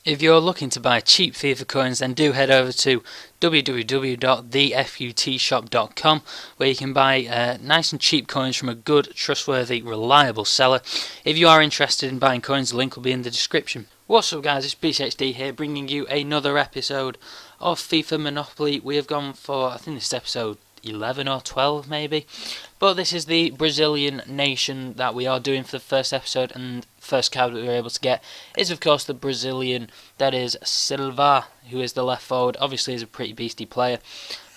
If you're looking to buy cheap FIFA coins, then do head over to www.thefutshop.com, where you can buy nice and cheap coins from a good, trustworthy, reliable seller. If you are interested in buying coins, the link will be in the description. What's up guys, it's BCHD here, bringing you another episode of FIFA Monopoly. We have gone for, I think this is episode 11 or 12 maybe, but this is the Brazilian nation that we are doing for the first episode, and first card that we were able to get is of course the Brazilian, that is Silva, who is the left forward. Obviously he's a pretty beastie player.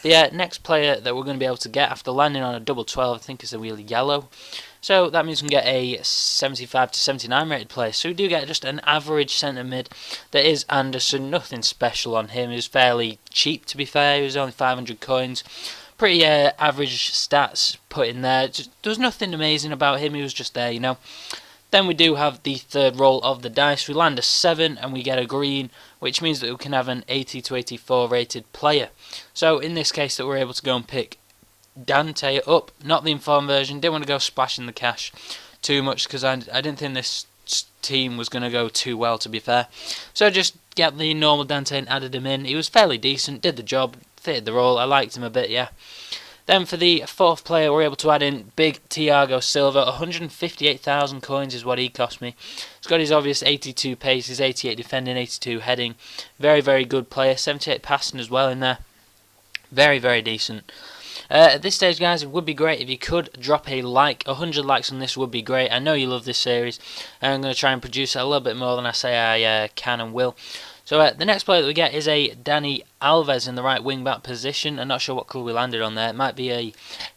The next player that we're going to be able to get after landing on a double 12, I think, is a wheel yellow. So that means we can get a 75 to 79 rated player. So we do get just an average centre mid. That is Anderson, nothing special on him. He was fairly cheap, to be fair. He was only 500 coins. Pretty average stats put in there. There was nothing amazing about him. He was just there, you know. Then we do have the third roll of the dice. We land a 7 and we get a green, which means that we can have an 80 to 84 rated player. So in this case that we're able to go and pick Dante up, not the informed version. Didn't want to go splashing the cash too much because I didn't think this team was going to go too well, to be fair. So just get the normal Dante and added him in. He was fairly decent, did the job, fitted the role. I liked him a bit, yeah. Then for the fourth player, we're able to add in big Thiago Silva. 158,000 coins is what he cost me. He's got his obvious 82 pace, his 88 defending, 82 heading. Very, very good player. 78 passing as well in there. Very, very decent. At this stage, guys, it would be great if you could drop a like. 100 likes on this would be great. I know you love this series, and I'm going to try and produce it a little bit more than I say I can and will. So the next player that we get is a Dani Alves in the right wing back position. I'm not sure what colour we landed on there. It might be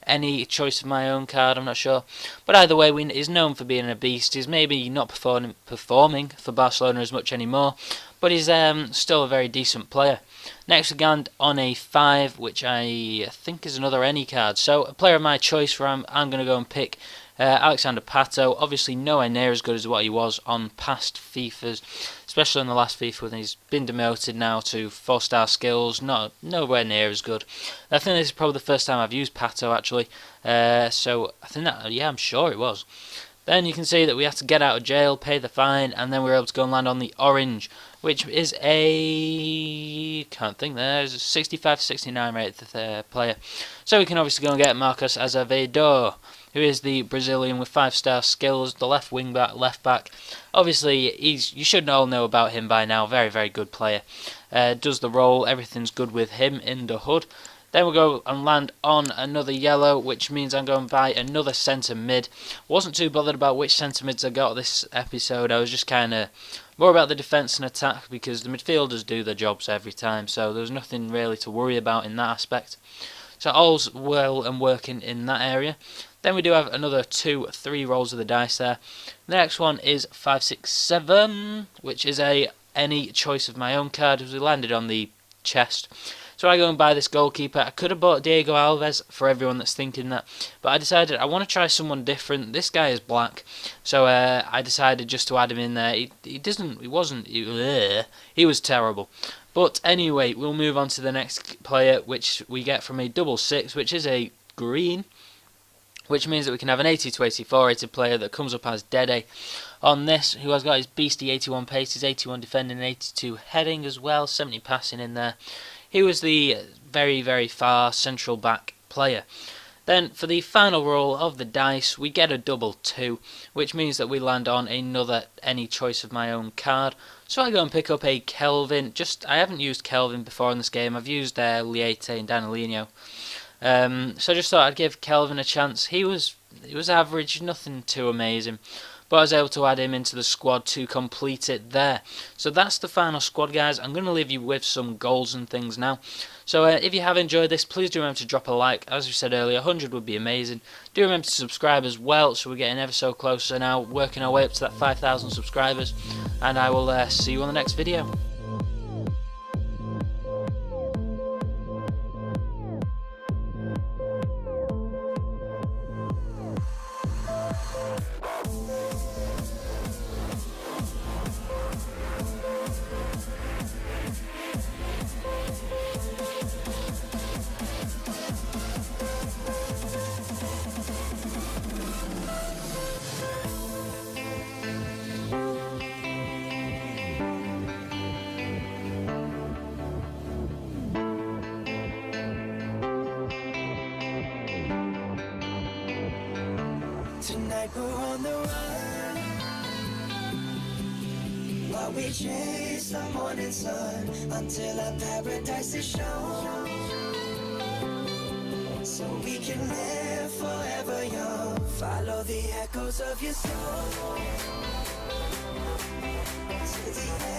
any choice of my own card, I'm not sure. But either way, he's known for being a beast. He's maybe not performing for Barcelona as much anymore, but he's still a very decent player. Next we land on a 5, which I think is another any card. So a player of my choice, where I'm going to go and pick Alexander Pato. Obviously nowhere near as good as what he was on past FIFAs, especially on the last FIFA when he's been demoted now to 4-star skills. Nowhere near as good. I think this is probably the first time I've used Pato actually. So I think that, yeah, I'm sure it was. Then you can see that we have to get out of jail, pay the fine, and then we're able to go and land on the orange, which is a, can't think there, is a 65 to 69 rated player. So we can obviously go and get Marcos Azevedo, who is the Brazilian with 5-star skills, the left wing back, left back. Obviously, you should all know about him by now. Very, very good player. Does the role, everything's good with him in the hood. Then we'll go and land on another yellow, which means I'm going to buy another centre mid. Wasn't too bothered about which centre mids I got this episode. I was just kind of more about the defence and attack, because the midfielders do their jobs every time. So there was nothing really to worry about in that aspect. So all's well and working in that area. Then we do have another 2-3 rolls of the dice there. The next one is 5, 6, 7, which is any choice of my own card, as we landed on the chest. So I go and buy this goalkeeper. I could have bought Diego Alves, for everyone that's thinking that, but I decided I want to try someone different. This guy is black, so I decided just to add him in there. He was terrible. But anyway, we'll move on to the next player, which we get from a double 6, which is a green, which means that we can have an 80 to 84 rated player that comes up as Dede on this, who has got his beastie 81 pace, his 81 defending, 82 heading as well, 70 passing in there. He was the very, very far central back player. Then for the final roll of the dice, we get a double 2, which means that we land on another any choice of my own card. So I go and pick up a Kelvin. I haven't used Kelvin before in this game. I've used Liete and Danilino. So I just thought I'd give Kelvin a chance. He was average, nothing too amazing, but I was able to add him into the squad to complete it there. So that's the final squad, guys. I'm going to leave you with some goals and things now. So if you have enjoyed this, please do remember to drop a like. As we said earlier, 100 would be amazing. Do remember to subscribe as well, so we're getting ever so closer now, working our way up to that 5,000 subscribers. And I will see you on the next video. like we're on the run, while we chase the morning sun until our paradise is shown, so we can live forever young. Follow the echoes of your soul to the